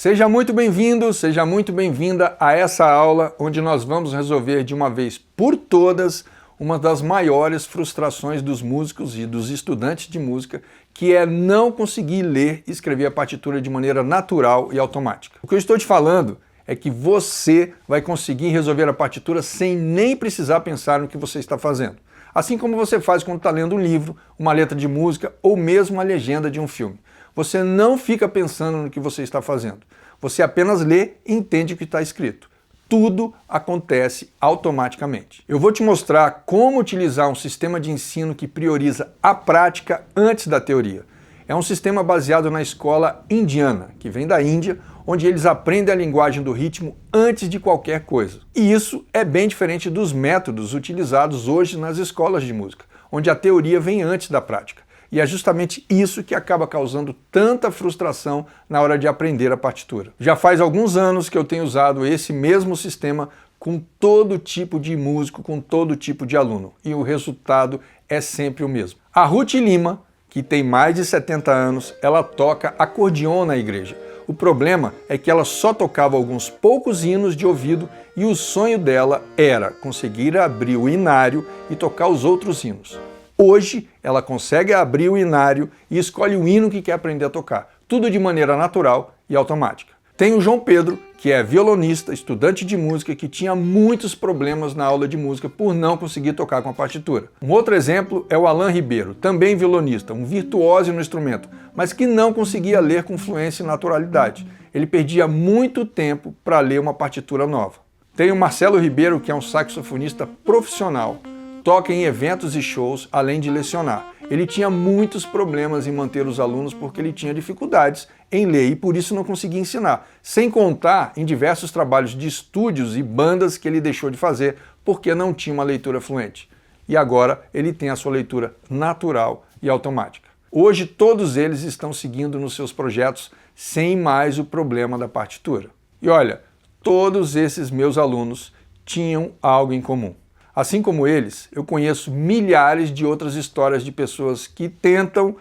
Seja muito bem-vindo, seja muito bem-vinda a essa aula onde nós vamos resolver de uma vez por todas uma das maiores frustrações dos músicos e dos estudantes de música, que é não conseguir ler e escrever a partitura de maneira natural e automática. O que eu estou te falando é que você vai conseguir resolver a partitura sem nem precisar pensar no que você está fazendo. Assim como você faz quando está lendo um livro, uma letra de música ou mesmo a legenda de um filme. Você não fica pensando no que você está fazendo. Você apenas lê e entende o que está escrito. Tudo acontece automaticamente. Eu vou te mostrar como utilizar um sistema de ensino que prioriza a prática antes da teoria. É um sistema baseado na escola indiana, que vem da Índia, onde eles aprendem a linguagem do ritmo antes de qualquer coisa. E isso é bem diferente dos métodos utilizados hoje nas escolas de música, onde a teoria vem antes da prática. E é justamente isso que acaba causando tanta frustração na hora de aprender a partitura. Já faz alguns anos que eu tenho usado esse mesmo sistema com todo tipo de músico, com todo tipo de aluno. E o resultado é sempre o mesmo. A Ruth Lima, que tem mais de 70 anos, ela toca acordeon na igreja. O problema é que ela só tocava alguns poucos hinos de ouvido e o sonho dela era conseguir abrir o inário e tocar os outros hinos. Hoje, ela consegue abrir o inário e escolhe o hino que quer aprender a tocar, tudo de maneira natural e automática. Tem o João Pedro, que é violonista, estudante de música, que tinha muitos problemas na aula de música por não conseguir tocar com a partitura. Um outro exemplo é o Alan Ribeiro, também violonista, um virtuoso no instrumento, mas que não conseguia ler com fluência e naturalidade. Ele perdia muito tempo para ler uma partitura nova. Tem o Marcelo Ribeiro, que é um saxofonista profissional, toca em eventos e shows, além de lecionar. Ele tinha muitos problemas em manter os alunos porque ele tinha dificuldades em ler e por isso não conseguia ensinar. Sem contar em diversos trabalhos de estúdios e bandas que ele deixou de fazer porque não tinha uma leitura fluente. E agora ele tem a sua leitura natural e automática. Hoje todos eles estão seguindo nos seus projetos sem mais o problema da partitura. E olha, todos esses meus alunos tinham algo em comum. Assim como eles, eu conheço milhares de outras histórias de pessoas que tentam,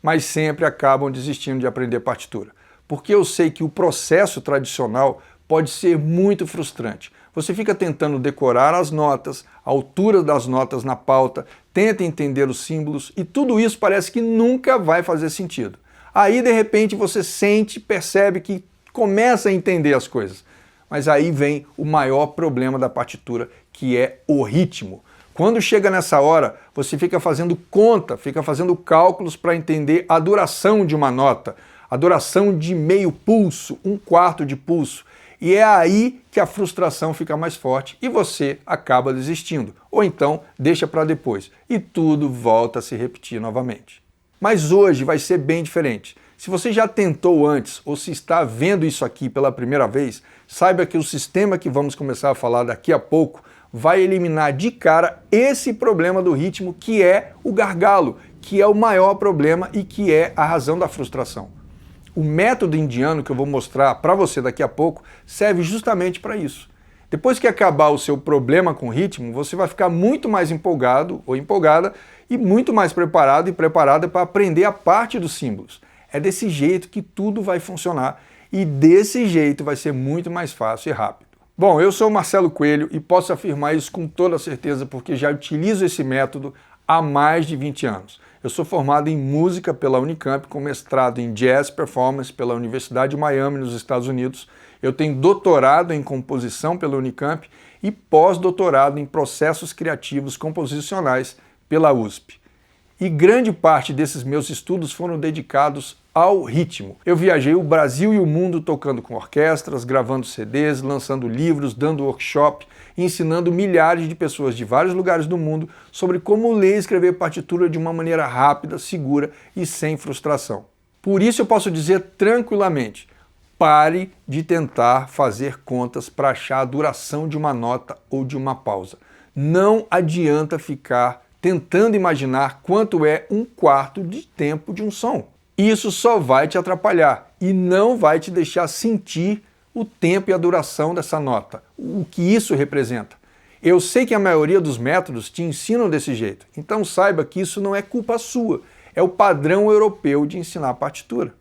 mas sempre acabam desistindo de aprender partitura. Porque eu sei que o processo tradicional pode ser muito frustrante. Você fica tentando decorar as notas, a altura das notas na pauta, tenta entender os símbolos e tudo isso parece que nunca vai fazer sentido. Aí, de repente, você sente, percebe que começa a entender as coisas. Mas aí vem o maior problema da partitura, que é o ritmo. Quando chega nessa hora, você fica fazendo conta, fica fazendo cálculos para entender a duração de uma nota, a duração de meio pulso, um quarto de pulso. E é aí que a frustração fica mais forte e você acaba desistindo. Ou então deixa para depois e tudo volta a se repetir novamente. Mas hoje vai ser bem diferente. Se você já tentou antes ou se está vendo isso aqui pela primeira vez, saiba que o sistema que vamos começar a falar daqui a pouco vai eliminar de cara esse problema do ritmo, que é o gargalo, que é o maior problema e que é a razão da frustração. O método indiano que eu vou mostrar para você daqui a pouco serve justamente para isso. Depois que acabar o seu problema com o ritmo, você vai ficar muito mais empolgado ou empolgada e muito mais preparado e preparada para aprender a parte dos símbolos. É desse jeito que tudo vai funcionar e desse jeito vai ser muito mais fácil e rápido. Bom, eu sou o Marcelo Coelho e posso afirmar isso com toda certeza porque já utilizo esse método há mais de 20 anos. Eu sou formado em música pela Unicamp, com mestrado em Jazz Performance pela Universidade de Miami, nos Estados Unidos. Eu tenho doutorado em composição pela Unicamp e pós-doutorado em processos criativos composicionais pela USP. E grande parte desses meus estudos foram dedicados ao ritmo. Eu viajei o Brasil e o mundo tocando com orquestras, gravando CDs, lançando livros, dando workshop e ensinando milhares de pessoas de vários lugares do mundo sobre como ler e escrever partitura de uma maneira rápida, segura e sem frustração. Por isso eu posso dizer tranquilamente, pare de tentar fazer contas para achar a duração de uma nota ou de uma pausa. Não adianta ficar tentando imaginar quanto é um quarto de tempo de um som. Isso só vai te atrapalhar e não vai te deixar sentir o tempo e a duração dessa nota, o que isso representa. Eu sei que a maioria dos métodos te ensinam desse jeito, então saiba que isso não é culpa sua, é o padrão europeu de ensinar partitura.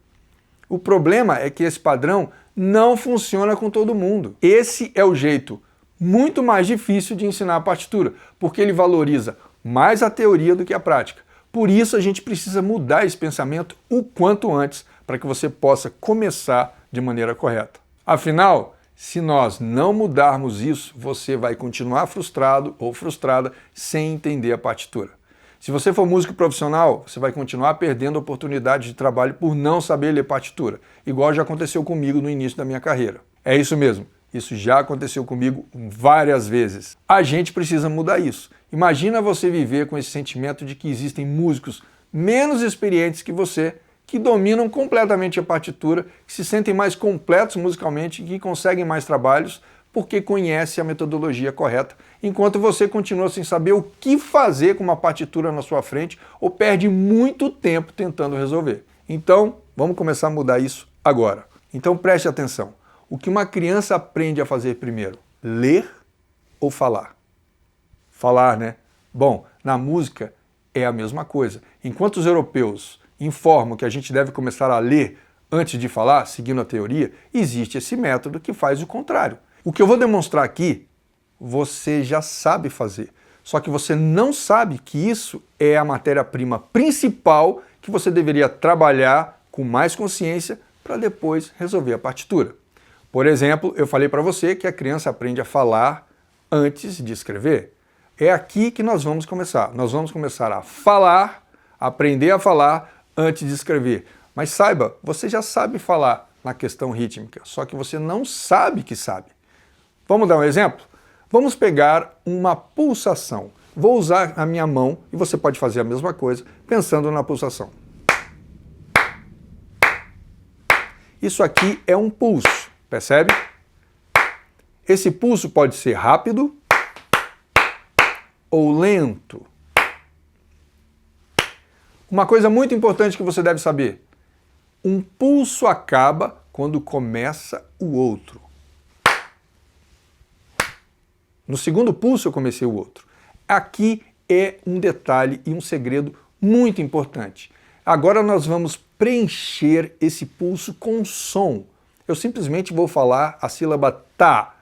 O problema é que esse padrão não funciona com todo mundo. Esse é o jeito muito mais difícil de ensinar a partitura, porque ele valoriza mais a teoria do que a prática. Por isso a gente precisa mudar esse pensamento o quanto antes para que você possa começar de maneira correta. Afinal, se nós não mudarmos isso, você vai continuar frustrado ou frustrada sem entender a partitura. Se você for músico profissional, você vai continuar perdendo oportunidades de trabalho por não saber ler partitura, igual já aconteceu comigo no início da minha carreira. É isso mesmo, isso já aconteceu comigo várias vezes. A gente precisa mudar isso. Imagina você viver com esse sentimento de que existem músicos menos experientes que você, que dominam completamente a partitura, que se sentem mais completos musicalmente e que conseguem mais trabalhos porque conhece a metodologia correta, enquanto você continua sem saber o que fazer com uma partitura na sua frente ou perde muito tempo tentando resolver. Então, vamos começar a mudar isso agora. Então preste atenção. O que uma criança aprende a fazer primeiro? Ler ou falar? Falar, né? Bom, na música é a mesma coisa. Enquanto os europeus informam que a gente deve começar a ler antes de falar, seguindo a teoria, existe esse método que faz o contrário. O que eu vou demonstrar aqui, você já sabe fazer. Só que você não sabe que isso é a matéria-prima principal que você deveria trabalhar com mais consciência para depois resolver a partitura. Por exemplo, eu falei para você que a criança aprende a falar antes de escrever. É aqui que nós vamos começar. Nós vamos começar a falar, aprender a falar antes de escrever. Mas saiba, você já sabe falar na questão rítmica, só que você não sabe que sabe. Vamos dar um exemplo? Vamos pegar uma pulsação. Vou usar a minha mão e você pode fazer a mesma coisa pensando na pulsação. Isso aqui é um pulso, percebe? Esse pulso pode ser rápido ou lento. Uma coisa muito importante que você deve saber: um pulso acaba quando começa o outro. No segundo pulso eu comecei o outro. Aqui é um detalhe e um segredo muito importante. Agora nós vamos preencher esse pulso com som. Eu simplesmente vou falar a sílaba tá.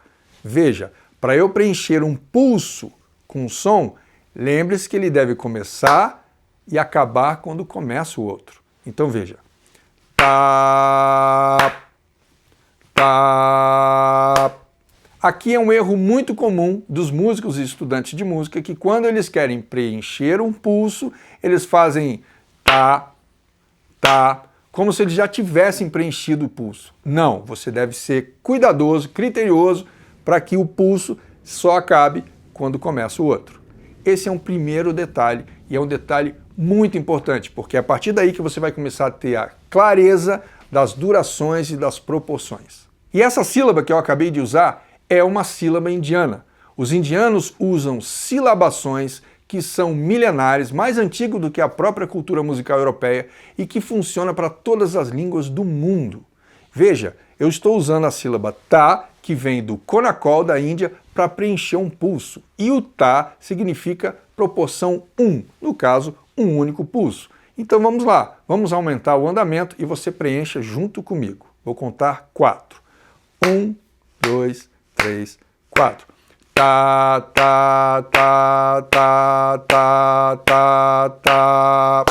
Veja, para eu preencher um pulso com som, lembre-se que ele deve começar e acabar quando começa o outro. Então veja. Tá, tá. Aqui é um erro muito comum dos músicos e estudantes de música, que quando eles querem preencher um pulso, eles fazem tá, tá, como se eles já tivessem preenchido o pulso. Não, você deve ser cuidadoso, criterioso, para que o pulso só acabe quando começa o outro. Esse é um primeiro detalhe, e é um detalhe muito importante, porque é a partir daí que você vai começar a ter a clareza das durações e das proporções. E essa sílaba que eu acabei de usar é uma sílaba indiana. Os indianos usam silabações que são milenares, mais antigos do que a própria cultura musical europeia e que funciona para todas as línguas do mundo. Veja, eu estou usando a sílaba tá, que vem do Konakol da Índia, para preencher um pulso. E o tá significa proporção 1, no caso, um único pulso. Então vamos lá, vamos aumentar o andamento e você preencha junto comigo. Vou contar 4. 1, 2, 3, 4. Tá, tá, tá, tá, tá, tá, tá.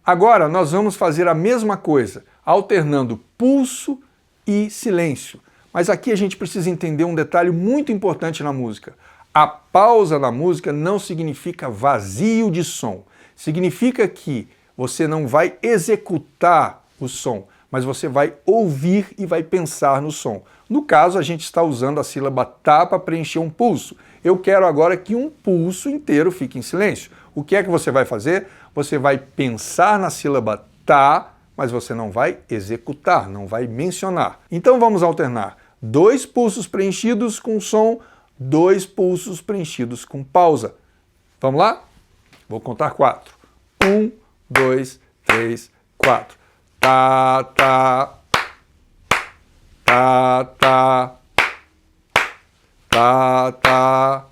Agora nós vamos fazer a mesma coisa, alternando pulso e silêncio. Mas aqui a gente precisa entender um detalhe muito importante na música. A pausa na música não significa vazio de som. Significa que você não vai executar o som, mas você vai ouvir e vai pensar no som. No caso, a gente está usando a sílaba tá para preencher um pulso. Eu quero agora que um pulso inteiro fique em silêncio. O que é que você vai fazer? Você vai pensar na sílaba tá, mas você não vai executar, não vai mencionar. Então vamos alternar 2 pulsos preenchidos com som, 2 pulsos preenchidos com pausa. Vamos lá? Vou contar 4. 1, 2, 3, 4. Tá, tá. Tá, tá. Tá, tá.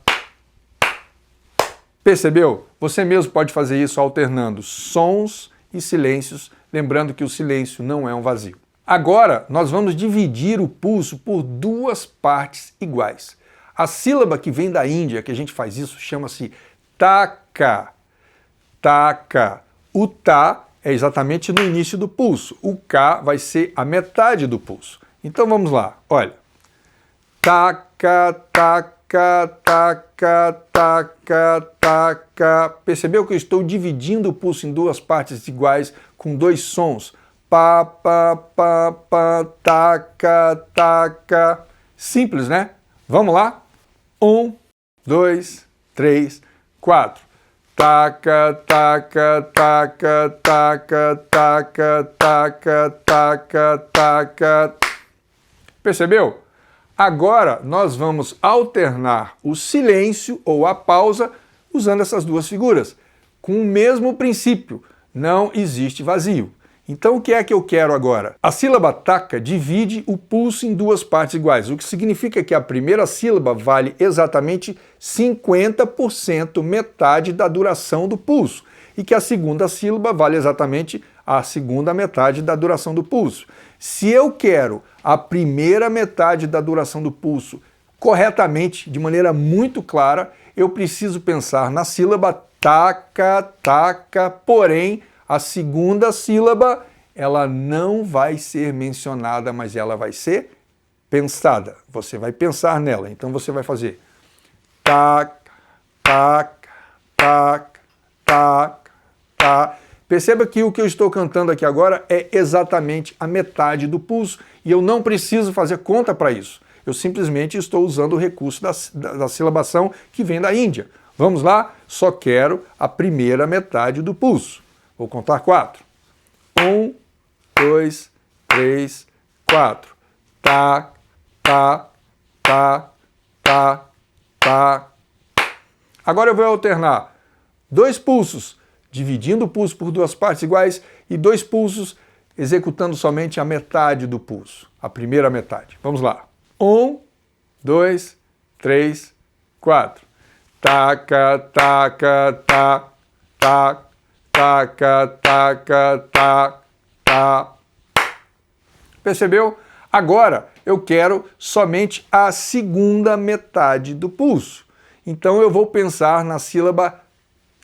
Percebeu? Você mesmo pode fazer isso alternando sons e silêncios, lembrando que o silêncio não é um vazio. Agora, nós vamos dividir o pulso por duas partes iguais. A sílaba que vem da Índia, que a gente faz isso, chama-se taka. Taka. O ta é exatamente no início do pulso. O ka vai ser a metade do pulso. Então vamos lá, olha. Taka, taka, taka, taka, taka. Percebeu que eu estou dividindo o pulso em duas partes iguais com dois sons? Pa, pa, pa, pa, taka, taka. Simples, né? Vamos lá? 1, 2, 3, 4. Taca, taca, taca, taca, taca, taca, taca, taca. Percebeu? Agora nós vamos alternar o silêncio ou a pausa usando essas duas figuras, com o mesmo princípio. Não existe vazio. Então o que é que eu quero agora? A sílaba taca divide o pulso em duas partes iguais, o que significa que a primeira sílaba vale exatamente 50%, metade da duração do pulso, e que a segunda sílaba vale exatamente a segunda metade da duração do pulso. Se eu quero a primeira metade da duração do pulso corretamente, de maneira muito clara, eu preciso pensar na sílaba taca, taca, porém a segunda sílaba, ela não vai ser mencionada, mas ela vai ser pensada. Você vai pensar nela. Então você vai fazer tac, tac, tac, tac, tac. Perceba que o que eu estou cantando aqui agora é exatamente a metade do pulso e eu não preciso fazer conta para isso. Eu simplesmente estou usando o recurso da silabação que vem da Índia. Vamos lá? Só quero a primeira metade do pulso. Vou contar 4. 1, 2, 3, 4. Tá, tá, tá, tá, tá. Agora eu vou alternar 2 pulsos, dividindo o pulso por duas partes iguais, e 2 pulsos executando somente a metade do pulso, a primeira metade. Vamos lá. 1, 2, 3, 4. Taca, taca, tá, tá. Taca, taca, tá, tá. Percebeu? Agora eu quero somente a segunda metade do pulso. Então eu vou pensar na sílaba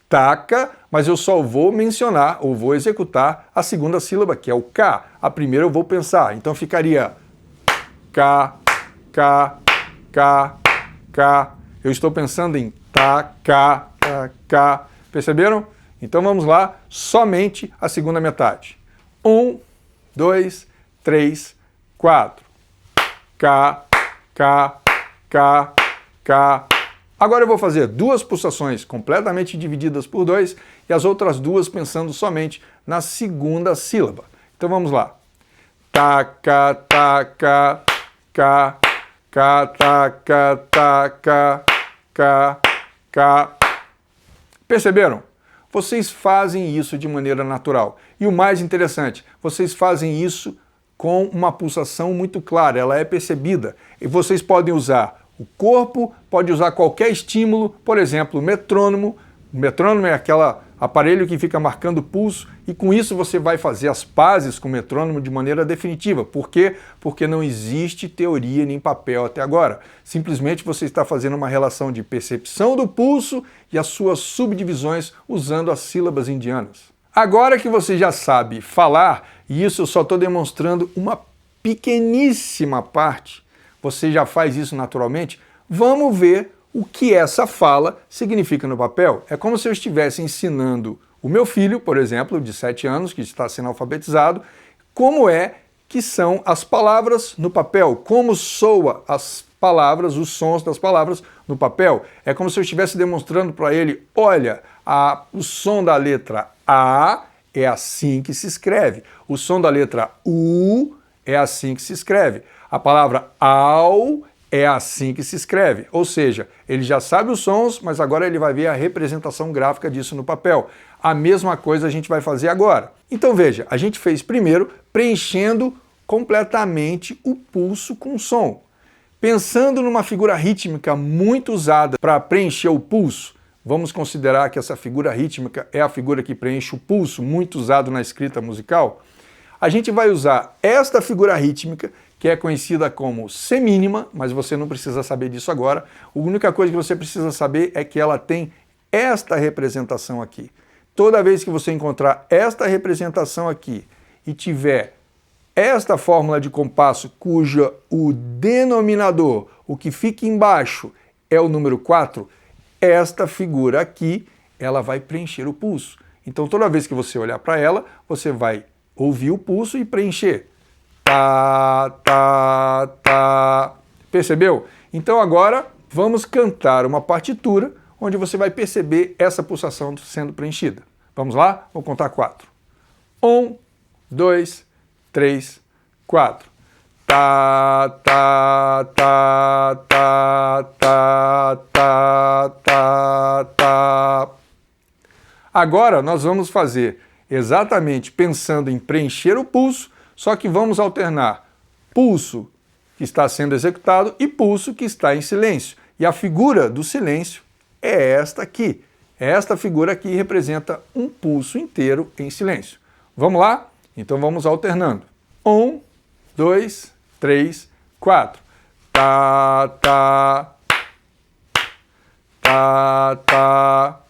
taca, mas eu só vou mencionar ou vou executar a segunda sílaba, que é o K. A primeira eu vou pensar. Então ficaria K, K, K, K. Eu estou pensando em taca, taca. Perceberam? Então vamos lá, somente a segunda metade. 1, 2, 3, 4. K, K, K, K. Agora eu vou fazer 2 pulsações completamente divididas por 2 e as outras 2 pensando somente na segunda sílaba. Então vamos lá. Taca, taca, K, K, taca, taca, K, K. Perceberam? Vocês fazem isso de maneira natural. E o mais interessante, vocês fazem isso com uma pulsação muito clara, ela é percebida. E vocês podem usar o corpo, pode usar qualquer estímulo, por exemplo, o metrônomo. O metrônomo é aquele aparelho que fica marcando o pulso e com isso você vai fazer as pazes com o metrônomo de maneira definitiva. Por quê? Porque não existe teoria nem papel até agora. Simplesmente você está fazendo uma relação de percepção do pulso e as suas subdivisões usando as sílabas indianas. Agora que você já sabe falar, e isso eu só estou demonstrando uma pequeníssima parte, você já faz isso naturalmente, vamos ver o que essa fala significa no papel. É como se eu estivesse ensinando o meu filho, por exemplo, de 7 anos, que está sendo alfabetizado, como é que são as palavras no papel, como soa as palavras, os sons das palavras no papel. É como se eu estivesse demonstrando para ele, olha, o som da letra A é assim que se escreve, o som da letra U é assim que se escreve, a palavra ao é assim que se escreve, ou seja, ele já sabe os sons, mas agora ele vai ver a representação gráfica disso no papel. A mesma coisa a gente vai fazer agora. Então veja, a gente fez primeiro preenchendo completamente o pulso com som. Pensando numa figura rítmica muito usada para preencher o pulso, vamos considerar que essa figura rítmica é a figura que preenche o pulso, muito usado na escrita musical. A gente vai usar esta figura rítmica, que é conhecida como semínima, mas você não precisa saber disso agora. A única coisa que você precisa saber é que ela tem esta representação aqui. Toda vez que você encontrar esta representação aqui e tiver esta fórmula de compasso cuja o denominador, o que fica embaixo, é o número 4, esta figura aqui, ela vai preencher o pulso. Então toda vez que você olhar para ela, você vai ouvir o pulso e preencher. Tá, tá, tá. Percebeu? Então agora vamos cantar uma partitura onde você vai perceber essa pulsação sendo preenchida. Vamos lá? Vou contar 4. 1, 2, 3, 4. Tá, tá, tá, tá, tá, tá, tá, tá. Agora nós vamos fazer exatamente pensando em preencher o pulso, só que vamos alternar pulso que está sendo executado e pulso que está em silêncio. E a figura do silêncio é esta aqui. Esta figura aqui representa um pulso inteiro em silêncio. Vamos lá? Então vamos alternando. 1, 2, 3, 4. Tá, tá. Tá, tá.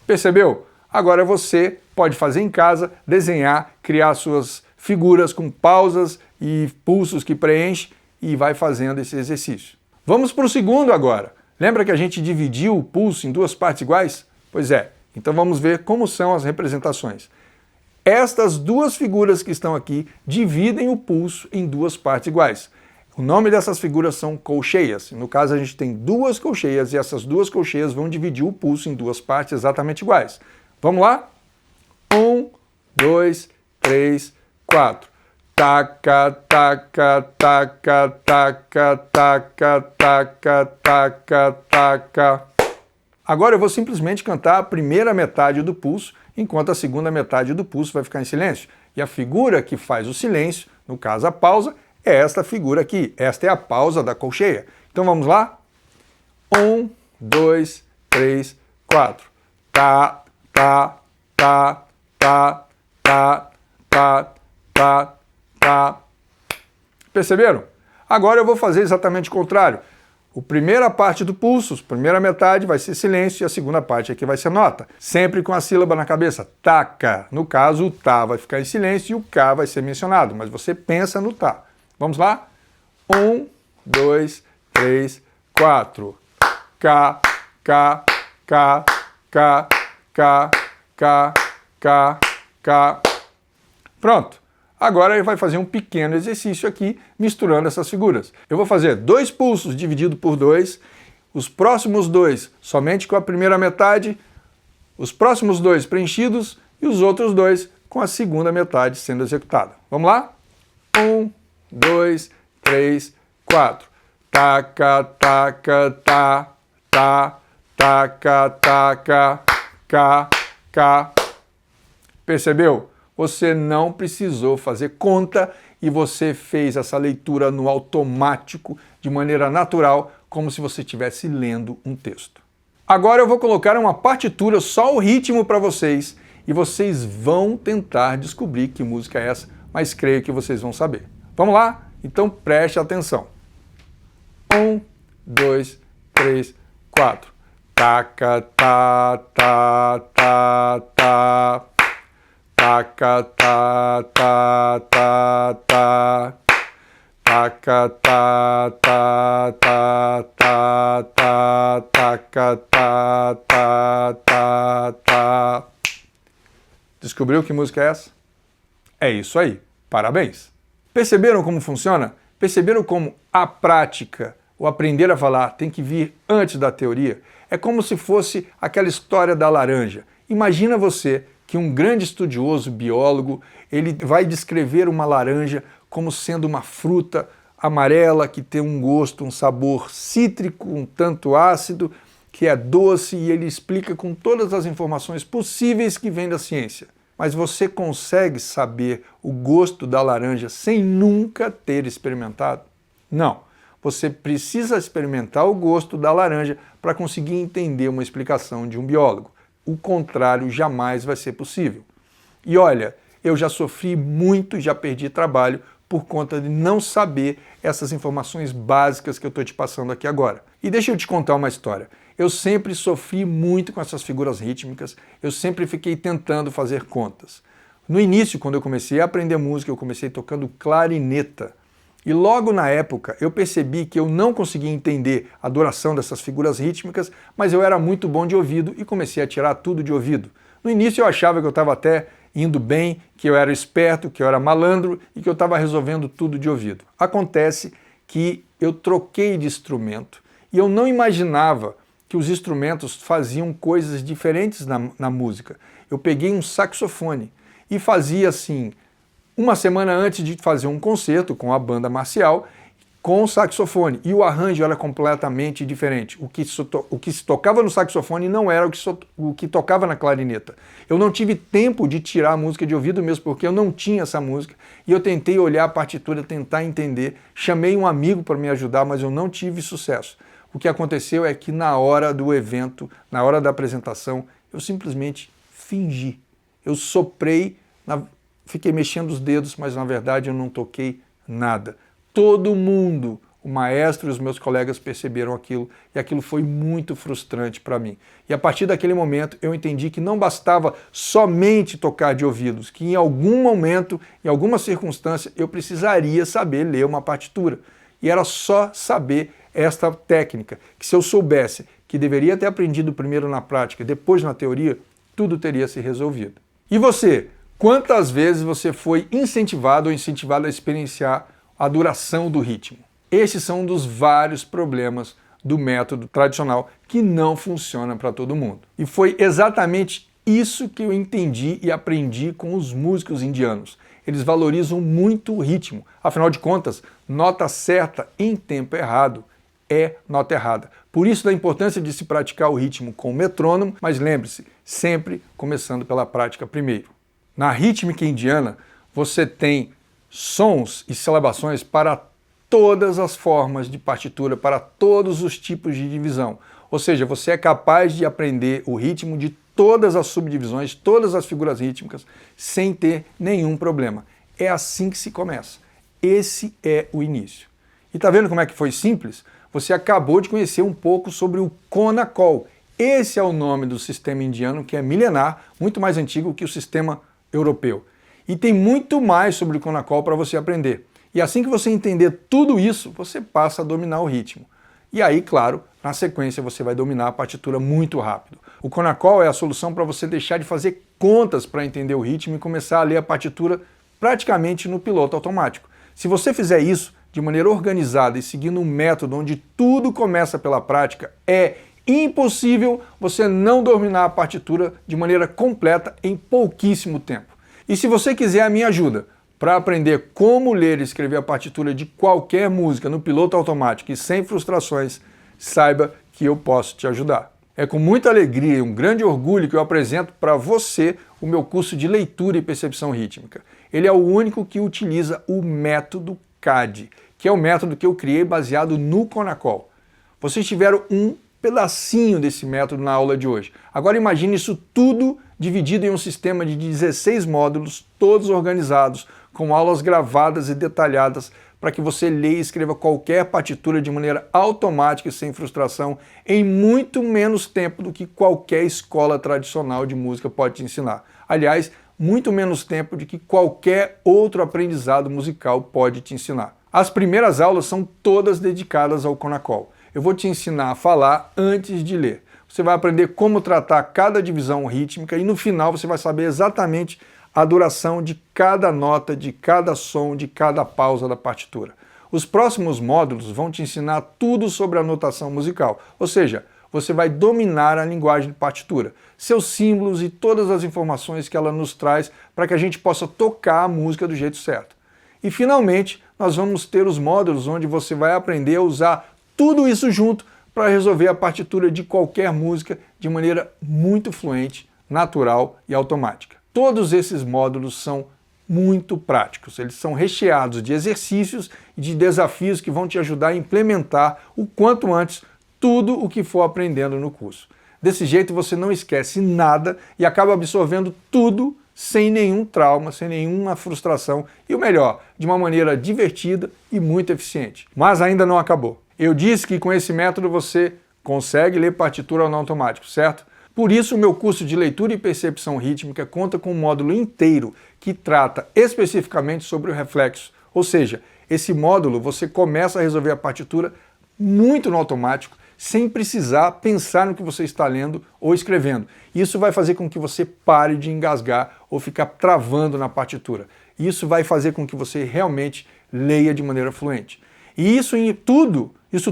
Percebeu? Agora você pode fazer em casa, desenhar, criar suas figuras com pausas e pulsos que preenche e vai fazendo esse exercício. Vamos para o segundo agora. Lembra que a gente dividiu o pulso em duas partes iguais? Pois é. Então vamos ver como são as representações. Estas duas figuras que estão aqui dividem o pulso em duas partes iguais. O nome dessas figuras são colcheias. No caso, a gente tem duas colcheias e essas duas colcheias vão dividir o pulso em duas partes exatamente iguais. Vamos lá? 1, 2, 3, 4. Taca, taca, taca, taca, taca, taca, taca, taca. Agora eu vou simplesmente cantar a primeira metade do pulso, enquanto a segunda metade do pulso vai ficar em silêncio. E a figura que faz o silêncio, no caso a pausa, é esta figura aqui. Esta é a pausa da colcheia. Então vamos lá? 1, 2, 3, 4. Tá, tá, tá, tá, tá, tá, tá, tá. Perceberam? Agora eu vou fazer exatamente o contrário. A primeira parte do pulso, a primeira metade vai ser silêncio e a segunda parte aqui vai ser nota. Sempre com a sílaba na cabeça. Taca. No caso, o tá vai ficar em silêncio e o cá vai ser mencionado, mas você pensa no tá. Vamos lá? 1, 2, 3, 4. Cá, cá, cá, cá, cá, cá, cá, cá. Pronto. Agora ele vai fazer um pequeno exercício aqui, misturando essas figuras. Eu vou fazer 2 pulsos dividido por 2, os próximos 2 somente com a primeira metade, os próximos 2 preenchidos e os outros 2 com a segunda metade sendo executada. Vamos lá? 1, 2, 3, 4. Taca, taca, tá, tá, taca, taca, cá, cá. Percebeu? Você não precisou fazer conta e você fez essa leitura no automático, de maneira natural, como se você estivesse lendo um texto. Agora eu vou colocar uma partitura, só o ritmo para vocês, e vocês vão tentar descobrir que música é essa, mas creio que vocês vão saber. Vamos lá? Então preste atenção. 1, 2, 3, 4. Taca, tá, tá, tá, tá. Taca, tá, tá, tá, tá. Taca, tá, tá, tá, tá, tá. Taca, tá, tá, tá, tá. Descobriu que música é essa? É isso aí. Parabéns! Perceberam como funciona? Perceberam como a prática, o aprender a falar, tem que vir antes da teoria? É como se fosse aquela história da laranja. Imagina você que um grande estudioso, biólogo, ele vai descrever uma laranja como sendo uma fruta amarela que tem um gosto, um sabor cítrico, um tanto ácido, que é doce, e ele explica com todas as informações possíveis que vêm da ciência. Mas você consegue saber o gosto da laranja sem nunca ter experimentado? Não. Você precisa experimentar o gosto da laranja para conseguir entender uma explicação de um biólogo. O contrário jamais vai ser possível. E olha, eu já sofri muito, já perdi trabalho por conta de não saber essas informações básicas que eu estou te passando aqui agora. E deixa eu te contar uma história. Eu sempre sofri muito com essas figuras rítmicas, eu sempre fiquei tentando fazer contas. No início, quando eu comecei a aprender música, eu comecei tocando clarineta. E logo na época eu percebi que eu não conseguia entender a duração dessas figuras rítmicas, mas eu era muito bom de ouvido e comecei a tirar tudo de ouvido. No início eu achava que eu estava até indo bem, que eu era esperto, que eu era malandro e que eu estava resolvendo tudo de ouvido. Acontece que eu troquei de instrumento e eu não imaginava que os instrumentos faziam coisas diferentes na música. Eu peguei um saxofone e fazia assim, uma semana antes de fazer um concerto com a banda marcial, com saxofone, e o arranjo era completamente diferente. O que se tocava no saxofone não era o que tocava na clarineta. Eu não tive tempo de tirar a música de ouvido mesmo, porque eu não tinha essa música, e eu tentei olhar a partitura, tentar entender, chamei um amigo para me ajudar, mas eu não tive sucesso. O que aconteceu é que na hora do evento, na hora da apresentação, eu simplesmente fingi. Eu soprei, fiquei mexendo os dedos, mas na verdade eu não toquei nada. Todo mundo, o maestro e os meus colegas perceberam aquilo e aquilo foi muito frustrante para mim. E a partir daquele momento eu entendi que não bastava somente tocar de ouvidos, que em algum momento, em alguma circunstância, eu precisaria saber ler uma partitura. E era só saber esta técnica, que se eu soubesse que deveria ter aprendido primeiro na prática, depois na teoria, tudo teria se resolvido. E você? Quantas vezes você foi incentivado ou incentivado a experienciar a duração do ritmo? Esses são um dos vários problemas do método tradicional que não funciona para todo mundo. E foi exatamente isso que eu entendi e aprendi com os músicos indianos. Eles valorizam muito o ritmo. Afinal de contas, nota certa em tempo errado é nota errada. Por isso da importância de se praticar o ritmo com o metrônomo, mas lembre-se, sempre começando pela prática primeiro. Na rítmica indiana, você tem sons e silabações para todas as formas de partitura, para todos os tipos de divisão. Ou seja, você é capaz de aprender o ritmo de todas as subdivisões, todas as figuras rítmicas, sem ter nenhum problema. É assim que se começa. Esse é o início. E tá vendo como é que foi simples? Você acabou de conhecer um pouco sobre o Konakol. Esse é o nome do sistema indiano, que é milenar, muito mais antigo que o sistema europeu. E tem muito mais sobre o Konakol para você aprender. E assim que você entender tudo isso, você passa a dominar o ritmo. E aí, claro, na sequência você vai dominar a partitura muito rápido. O Konakol é a solução para você deixar de fazer contas para entender o ritmo e começar a ler a partitura praticamente no piloto automático. Se você fizer isso de maneira organizada e seguindo um método onde tudo começa pela prática, é impossível você não dominar a partitura de maneira completa em pouquíssimo tempo. E se você quiser a minha ajuda para aprender como ler e escrever a partitura de qualquer música no piloto automático e sem frustrações, saiba que eu posso te ajudar. É com muita alegria e um grande orgulho que eu apresento para você o meu curso de leitura e percepção rítmica. Ele é o único que utiliza o método CAD, que é o método que eu criei baseado no Konakol. Vocês tiveram um pedacinho desse método na aula de hoje. Agora imagine isso tudo dividido em um sistema de 16 módulos, todos organizados, com aulas gravadas e detalhadas para que você leia e escreva qualquer partitura de maneira automática e sem frustração em muito menos tempo do que qualquer escola tradicional de música pode te ensinar. Aliás, muito menos tempo do que qualquer outro aprendizado musical pode te ensinar. As primeiras aulas são todas dedicadas ao Konakol. Eu vou te ensinar a falar antes de ler. Você vai aprender como tratar cada divisão rítmica e no final você vai saber exatamente a duração de cada nota, de cada som, de cada pausa da partitura. Os próximos módulos vão te ensinar tudo sobre a notação musical, ou seja, você vai dominar a linguagem de partitura, seus símbolos e todas as informações que ela nos traz para que a gente possa tocar a música do jeito certo. E finalmente, nós vamos ter os módulos onde você vai aprender a usar tudo isso junto para resolver a partitura de qualquer música de maneira muito fluente, natural e automática. Todos esses módulos são muito práticos, eles são recheados de exercícios e de desafios que vão te ajudar a implementar o quanto antes tudo o que for aprendendo no curso. Desse jeito você não esquece nada e acaba absorvendo tudo sem nenhum trauma, sem nenhuma frustração e o melhor, de uma maneira divertida e muito eficiente. Mas ainda não acabou. Eu disse que com esse método você consegue ler partitura no automático, certo? Por isso o meu curso de leitura e percepção rítmica conta com um módulo inteiro que trata especificamente sobre o reflexo. Ou seja, esse módulo você começa a resolver a partitura muito no automático, sem precisar pensar no que você está lendo ou escrevendo. Isso vai fazer com que você pare de engasgar ou ficar travando na partitura. Isso vai fazer com que você realmente leia de maneira fluente. E isso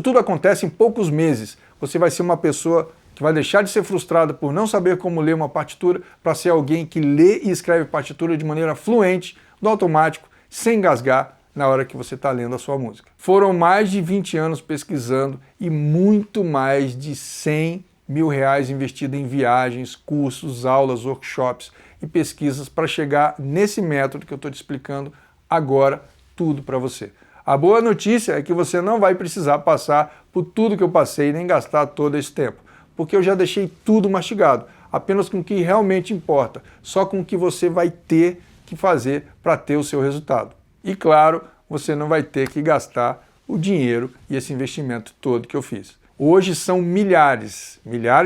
tudo acontece em poucos meses. Você vai ser uma pessoa que vai deixar de ser frustrada por não saber como ler uma partitura para ser alguém que lê e escreve partitura de maneira fluente, no automático, sem engasgar na hora que você está lendo a sua música. Foram mais de 20 anos pesquisando e muito mais de 100 mil reais investido em viagens, cursos, aulas, workshops e pesquisas para chegar nesse método que eu estou te explicando agora, tudo para você. A boa notícia é que você não vai precisar passar por tudo que eu passei nem gastar todo esse tempo, porque eu já deixei tudo mastigado, apenas com o que realmente importa, só com o que você vai ter que fazer para ter o seu resultado. E claro, você não vai ter que gastar o dinheiro e esse investimento todo que eu fiz. Hoje são milhares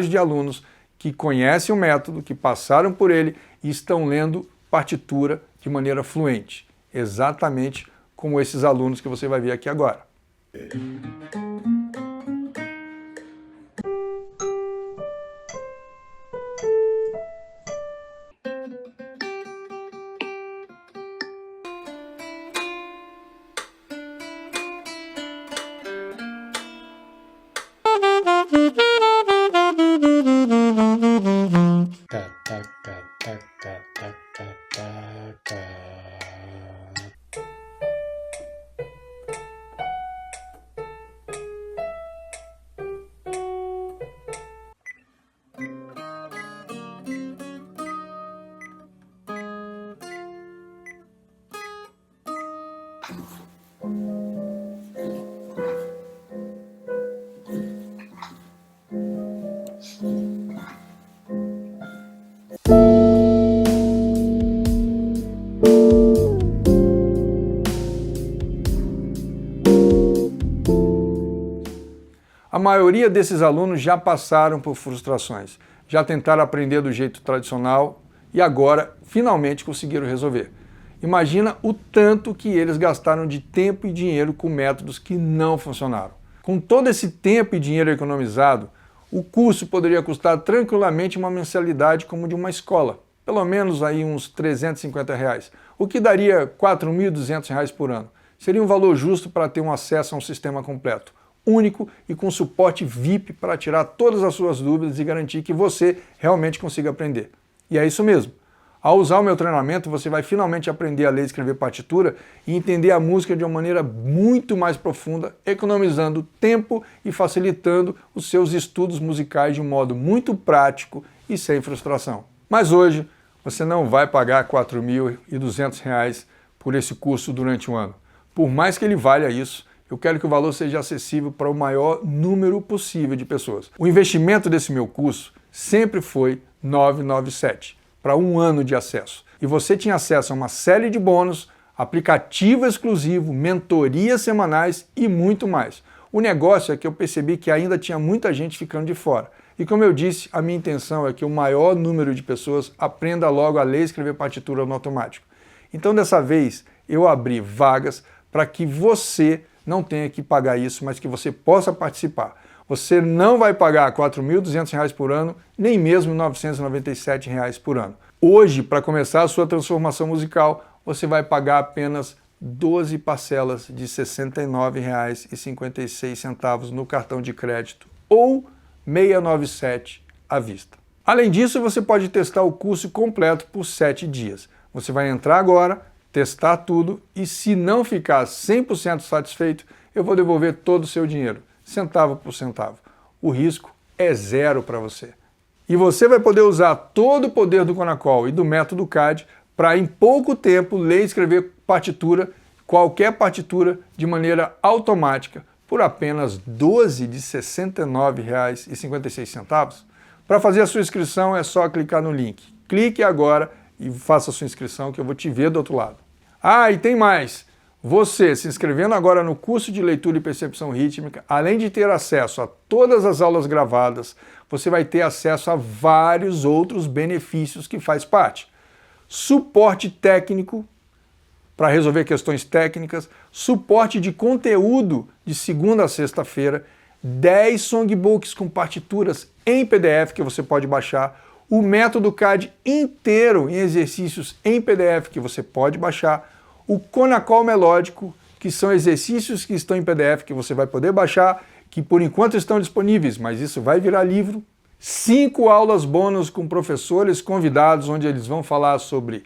de alunos que conhecem o método, que passaram por ele e estão lendo partitura de maneira fluente, exatamente como esses alunos que você vai ver aqui agora. A maioria desses alunos já passaram por frustrações, já tentaram aprender do jeito tradicional e agora finalmente conseguiram resolver. Imagina o tanto que eles gastaram de tempo e dinheiro com métodos que não funcionaram. Com todo esse tempo e dinheiro economizado, o curso poderia custar tranquilamente uma mensalidade como de uma escola, pelo menos aí uns R$350, o que daria R$4.200 por ano. Seria um valor justo para ter um acesso a um sistema completo, único e com suporte VIP para tirar todas as suas dúvidas e garantir que você realmente consiga aprender. E é isso mesmo. Ao usar o meu treinamento, você vai finalmente aprender a ler e escrever partitura e entender a música de uma maneira muito mais profunda, economizando tempo e facilitando os seus estudos musicais de um modo muito prático e sem frustração. Mas hoje, você não vai pagar R$4.200 por esse curso durante um ano. Por mais que ele valha isso, eu quero que o valor seja acessível para o maior número possível de pessoas. O investimento desse meu curso sempre foi R$997, para um ano de acesso. E você tinha acesso a uma série de bônus, aplicativo exclusivo, mentorias semanais e muito mais. O negócio é que eu percebi que ainda tinha muita gente ficando de fora. E como eu disse, a minha intenção é que o maior número de pessoas aprenda logo a ler e escrever partitura no automático. Então dessa vez eu abri vagas para que você não tenha que pagar isso, mas que você possa participar. Você não vai pagar R$4.200 por ano, nem mesmo R$997 por ano. Hoje, para começar a sua transformação musical, você vai pagar apenas 12 parcelas de R$ 69,56 no cartão de crédito ou R$ 697 à vista. Além disso, você pode testar o curso completo por 7 dias. Você vai entrar agora, testar tudo e se não ficar 100% satisfeito, eu vou devolver todo o seu dinheiro, centavo por centavo. O risco é zero para você. E você vai poder usar todo o poder do Conacol e do método CAD para em pouco tempo ler e escrever partitura, qualquer partitura, de maneira automática, por apenas 12 de R$ 69,56. Para fazer a sua inscrição é só clicar no link. Clique agora e faça a sua inscrição que eu vou te ver do outro lado. Ah, e tem mais! Você, se inscrevendo agora no curso de leitura e percepção rítmica, além de ter acesso a todas as aulas gravadas, você vai ter acesso a vários outros benefícios que faz parte. Suporte técnico para resolver questões técnicas, suporte de conteúdo de segunda a sexta-feira, 10 songbooks com partituras em PDF que você pode baixar, o método CAD inteiro em exercícios em PDF que você pode baixar, o Conacol melódico, que são exercícios que estão em PDF que você vai poder baixar, que por enquanto estão disponíveis, mas isso vai virar livro. 5 aulas bônus com professores convidados, onde eles vão falar sobre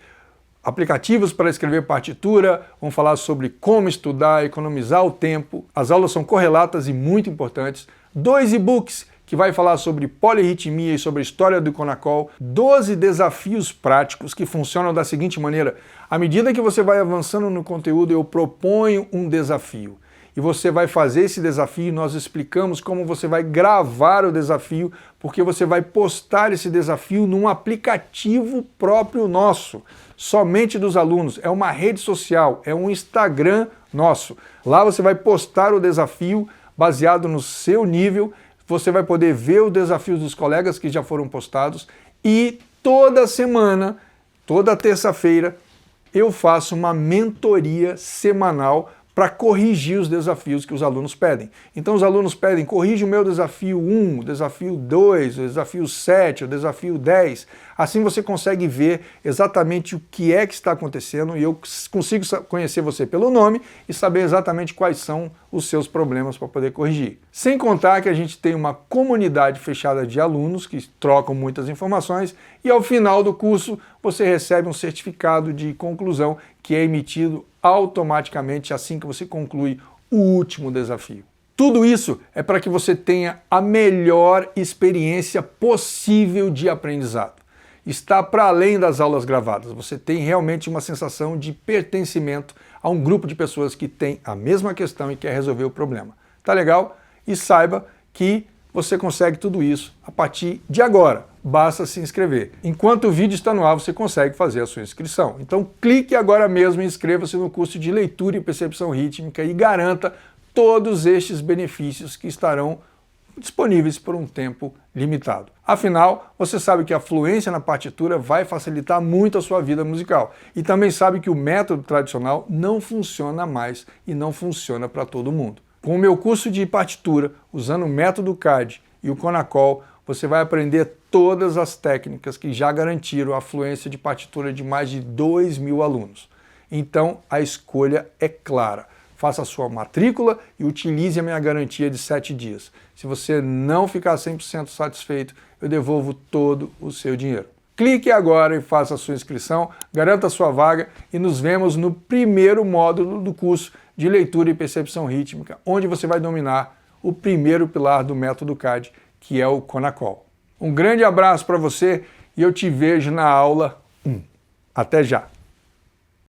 aplicativos para escrever partitura, vão falar sobre como estudar, economizar o tempo. As aulas são correlatas e muito importantes. 2 e-books que vai falar sobre polirritmia e sobre a história do Conacol. 12 desafios práticos que funcionam da seguinte maneira. À medida que você vai avançando no conteúdo, eu proponho um desafio. E você vai fazer esse desafio, nós explicamos como você vai gravar o desafio, porque você vai postar esse desafio num aplicativo próprio nosso, somente dos alunos. É uma rede social, é um Instagram nosso. Lá você vai postar o desafio baseado no seu nível, você vai poder ver os desafios dos colegas que já foram postados e toda semana, toda terça-feira, eu faço uma mentoria semanal para corrigir os desafios que os alunos pedem. Então os alunos pedem, corrige o meu desafio 1, o desafio 2, o desafio 7, o desafio 10. Assim você consegue ver exatamente o que é que está acontecendo e eu consigo conhecer você pelo nome e saber exatamente quais são os seus problemas para poder corrigir. Sem contar que a gente tem uma comunidade fechada de alunos que trocam muitas informações e ao final do curso você recebe um certificado de conclusão que é emitido automaticamente assim que você conclui o último desafio. Tudo isso é para que você tenha a melhor experiência possível de aprendizado. Está para além das aulas gravadas. Você tem realmente uma sensação de pertencimento a um grupo de pessoas que tem a mesma questão e quer resolver o problema. Tá legal? E saiba que você consegue tudo isso a partir de agora. Basta se inscrever. Enquanto o vídeo está no ar, você consegue fazer a sua inscrição. Então clique agora mesmo e inscreva-se no curso de leitura e percepção rítmica e garanta todos estes benefícios que estarão disponíveis por um tempo limitado. Afinal, você sabe que a fluência na partitura vai facilitar muito a sua vida musical. E também sabe que o método tradicional não funciona mais e não funciona para todo mundo. Com o meu curso de partitura, usando o método CAD e o Conacol, você vai aprender todas as técnicas que já garantiram a fluência de partitura de mais de 2.000 alunos. Então, a escolha é clara. Faça a sua matrícula e utilize a minha garantia de 7 dias. Se você não ficar 100% satisfeito, eu devolvo todo o seu dinheiro. Clique agora e faça a sua inscrição, garanta a sua vaga e nos vemos no primeiro módulo do curso de leitura e percepção rítmica, onde você vai dominar o primeiro pilar do método CAD, que é o Conacol. Um grande abraço para você e eu te vejo na aula 1. Até já!